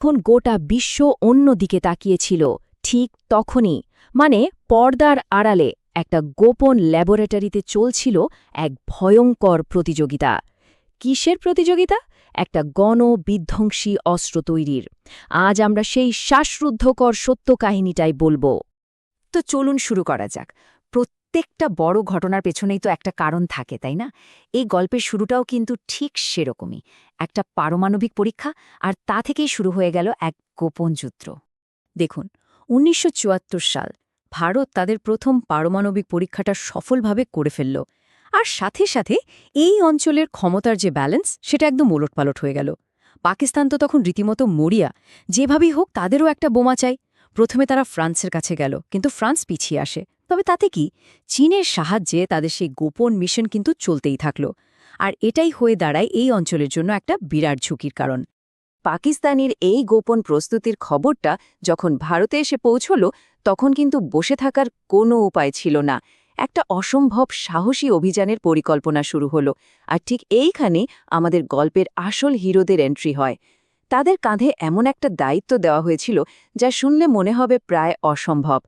এখন গোটা বিশ্ব অন্যদিকে তাকিয়েছিল ঠিক তখনই মানে পর্দার আড়ালে একটা গোপন ল্যাবরেটরিতে চলছিল এক ভয়ঙ্কর প্রতিযোগিতা। কিসের প্রতিযোগিতা? একটা গণবিধ্বংসী অস্ত্র তৈরির। আজ আমরা সেই শ্বাসরুদ্ধকর সত্য কাহিনীটাই বলবো। তো চলুন শুরু করা যাক। প্রত্যেকটা বড় ঘটনার পেছনেই তো একটা কারণ থাকে, তাই না? এই গল্পের শুরুটাও কিন্তু ঠিক সেরকমই। একটা পারমাণবিক পরীক্ষা, আর তা থেকেই শুরু হয়ে গেল এক গোপন যুদ্ধ। দেখুন, ১৯৭৪ সাল ভারত তাদের প্রথম পারমাণবিক পরীক্ষাটা সফলভাবে করে ফেলল। আর সাথে সাথে এই অঞ্চলের ক্ষমতার যে ব্যালেন্স, সেটা একদম ওলটপালট হয়ে গেল। পাকিস্তান তো তখন রীতিমতো মরিয়া। যেভাবেই হোক তাদেরও একটা বোমা চাই। প্রথমে তারা ফ্রান্সের কাছে গেল, কিন্তু ফ্রান্স পিছিয়ে আসে। তবে তাতে কি, চীনের সাহায্যে তাদের সেই গোপন মিশন কিন্তু চলতেই থাকল। আর এটাই হয়ে দাঁড়ায় এই অঞ্চলের জন্য একটা বিরাট ঝুঁকির কারণ। পাকিস্তানের এই গোপন প্রস্তুতির খবরটা যখন ভারতে এসে পৌঁছল, তখন কিন্তু বসে থাকার কোনো উপায় ছিল না। একটা অসম্ভব সাহসী অভিযানের পরিকল্পনা শুরু হলো। আর ঠিক এইখানে আমাদের গল্পের আসল হিরোদের এন্ট্রি হয়। তাদের কাঁধে এমন একটা দায়িত্ব দেওয়া হয়েছিল যা শুনলে মনে হবে প্রায় অসম্ভব।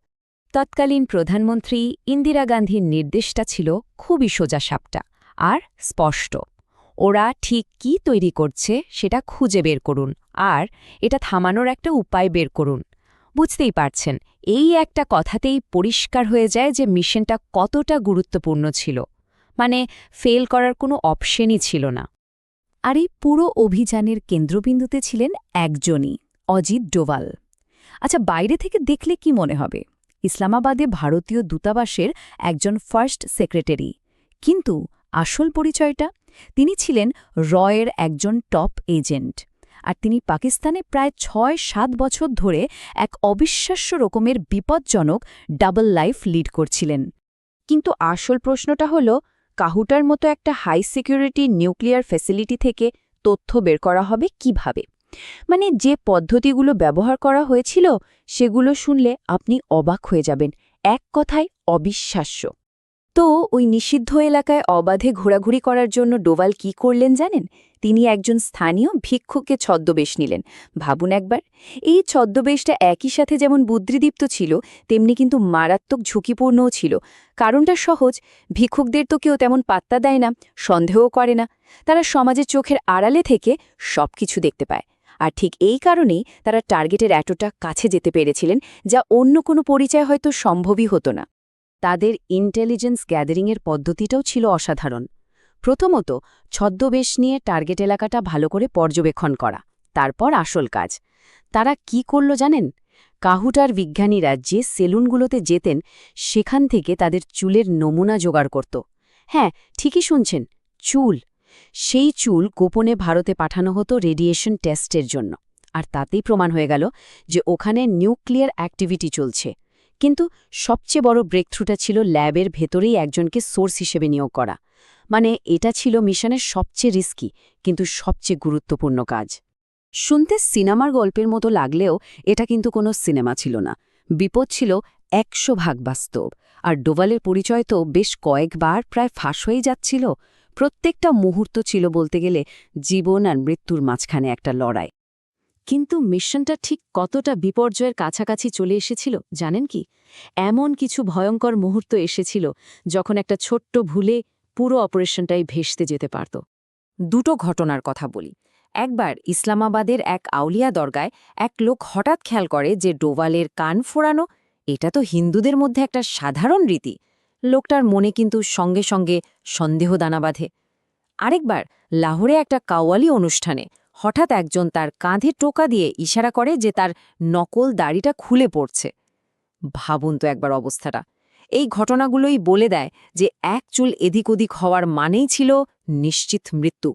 তৎকালীন প্রধানমন্ত্রী ইন্দিরা গান্ধীর নির্দেশটা ছিল খুবই সোজাসাপটা আর স্পষ্ট। ওরা ঠিক কি তৈরি করছে সেটা খুঁজে বের করুন, আর এটা থামানোর একটা উপায় বের করুন। বুঝতেই পারছেন, এই একটা কথাতেই পরিষ্কার হয়ে যায় যে মিশনটা কতটা গুরুত্বপূর্ণ ছিল। মানে ফেল করার কোনো অপশনই ছিল না। আর এই পুরো অভিযানের কেন্দ্রবিন্দুতে ছিলেন একজনই, অজিত ডোভাল। আচ্ছা, বাইরে থেকে দেখলে কি মনে হবে? ইসলামাবাদে ভারতীয় দূতাবাসের একজন ফার্স্ট সেক্রেটারি। কিন্তু আসল পরিচয়টা, তিনি ছিলেন রয়ের একজন টপ এজেন্ট। আর তিনি পাকিস্তানে প্রায় ৬-৭ বছর ধরে এক অবিশ্বাস্য রকমের বিপজ্জনক ডাবল লাইফ লিড করছিলেন। কিন্তু আসল প্রশ্নটা হলো, কাহুটার মতো একটা হাই সিকিউরিটি নিউক্লিয়ার ফ্যাসিলিটি থেকে তথ্য বের করা হবে কিভাবে? মানে যে পদ্ধতিগুলো ব্যবহার করা হয়েছিল, সেগুলো শুনলে আপনি অবাক হয়ে যাবেন। এক কথায় অবিশ্বাস্য। তো ওই নিষিদ্ধ এলাকায় অবাধে ঘোরাঘুরি করার জন্য ডোভাল কি করলেন জানেন? তিনি একজন স্থানীয় ভিক্ষুককে ছদ্মবেশ নিলেন। ভাবুন একবার, এই ছদ্মবেশটা একই সাথে যেমন বুদ্ধিদীপ্ত ছিল, তেমনি কিন্তু মারাত্মক ঝুঁকিপূর্ণও ছিল। কারণটা সহজ, ভিক্ষুকদের তো কেউ তেমন পাত্তা দেয় না, সন্দেহও করে না। তারা সমাজের চোখের আড়ালে থেকে সবকিছু দেখতে পায়। আর ঠিক এই কারণেই তারা টার্গেটের এতটা কাছে যেতে পেরেছিলেন, যা অন্য কোনো পরিচয় হয়তো সম্ভবই হতো না। তাদের ইন্টেলিজেন্স গ্যাদারিংয়ের পদ্ধতিটাও ছিল অসাধারণ। প্রথমত, ছদ্মবেশ নিয়ে টার্গেট এলাকাটা ভালো করে পর্যবেক্ষণ করা, তারপর আসল কাজ। তারা কি করল জানেন? কাহুটার বিজ্ঞানীরা যে সেলুনগুলোতে যেতেন, সেখান থেকে তাদের চুলের নমুনা জোগাড় করত। হ্যাঁ, ঠিকই শুনছেন, চুল। সেই চুল গোপনে ভারতে পাঠানো হতো রেডিয়েশন টেস্টের জন্য। আর তাতেই প্রমাণ হয়ে গেল যে ওখানে নিউক্লিয়ার অ্যাক্টিভিটি চলছে। কিন্তু সবচেয়ে বড় ব্রেকথ্রুটা ছিল ল্যাবের ভেতরেই একজনকে সোর্স হিসেবে নিয়োগ করা। মানে এটা ছিল মিশনের সবচেয়ে রিস্কি কিন্তু সবচেয়ে গুরুত্বপূর্ণ কাজ। শুনতে সিনেমার গল্পের মতো লাগলেও এটা কিন্তু কোনো সিনেমা ছিল না। বিপদ ছিল ১০০% বাস্তব। আর ডোভালের পরিচয় তো বেশ কয়েকবার প্রায় ফাঁস হয়ে যাচ্ছিল। প্রত্যেকটা মুহূর্ত ছিল বলতে গেলে জীবন আর মৃত্যুর মাঝখানে একটা লড়াই। কিন্তু মিশনটা ঠিক কতটা বিপর্যয়ের কাছাকাছি চলে এসেছিল জানেন কি? এমন কিছু ভয়ঙ্কর মুহূর্ত এসেছিল যখন একটা ছোট্ট ভুলে পুরো অপারেশনটাই ভেস্তে যেতে পারত। দুটো ঘটনার কথা বলি। একবার ইসলামাবাদের এক আউলিয়া দরগায় এক লোক হঠাৎ খেয়াল করে যে ডোভালের কান ফোড়ানো, এটা তো হিন্দুদের মধ্যে একটা সাধারণ রীতি। লোকটার মনে কিন্তু সঙ্গে সঙ্গে সন্দেহ দানা বাঁধে। আরেকবার লাহোরে একটা কাওয়ালি অনুষ্ঠানে হঠাৎ একজন তার কাঁধে টোকা দিয়ে ইশারা করে যে তার নকল দাড়িটা খুলে পড়ছে। ভাবুন তো একবার অবস্থাটা। এই ঘটনাগুলোই বলে দেয় যে এক চুল এদিক ওদিক হওয়ার মানেই ছিল নিশ্চিত মৃত্যু।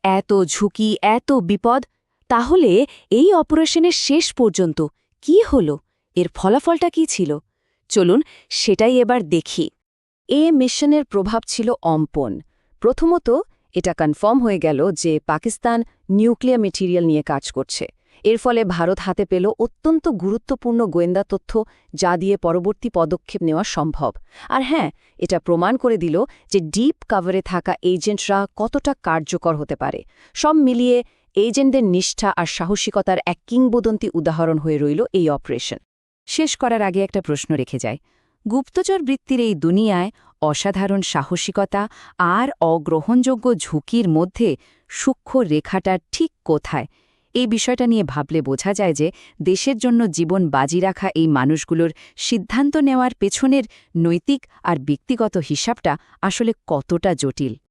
এত ঝুঁকি, এত বিপদ। তাহলে এই অপারেশনের শেষ পর্যন্ত কি হলো? এর ফলাফলটা কি ছিল? চলুন সেটাই এবার দেখি। মিশনের প্রভাব ছিল অম্পন। প্রথমত, এটা কনফার্ম হয়ে গেল যে পাকিস্তান নিউক্লিয়ার মেটেরিয়াল নিয়ে কাজ করছে। এর ফলে ভারত হাতে পেল অত্যন্ত গুরুত্বপূর্ণ গোয়েন্দা তথ্য, যা দিয়ে পরবর্তী পদক্ষেপ নেওয়া সম্ভব। আর হ্যাঁ, এটা প্রমাণ করে দিল যে ডিপ কভারে থাকা এজেন্টরা কতটা কার্যকর হতে পারে। সব মিলিয়ে এজেন্টদের নিষ্ঠা আর সাহসিকতার এক কিংবদন্তি উদাহরণ হয়ে রইল এই অপারেশন। শেষ করার আগে একটা প্রশ্ন রেখে যায়, গুপ্তচর বৃত্তির এই দুনিয়ায় অসাধারণ সাহসিকতা আর অগ্রহণযোগ্য ঝুঁকির মধ্যে সূক্ষ্ম রেখাটা ঠিক কোথায়? এই বিষয়টা নিয়ে ভাবলে বোঝা যায় যে দেশের জন্য জীবন বাজি রাখা এই মানুষগুলোর সিদ্ধান্ত নেওয়ার পেছনের নৈতিক আর ব্যক্তিগত হিসাবটা আসলে কতটা জটিল।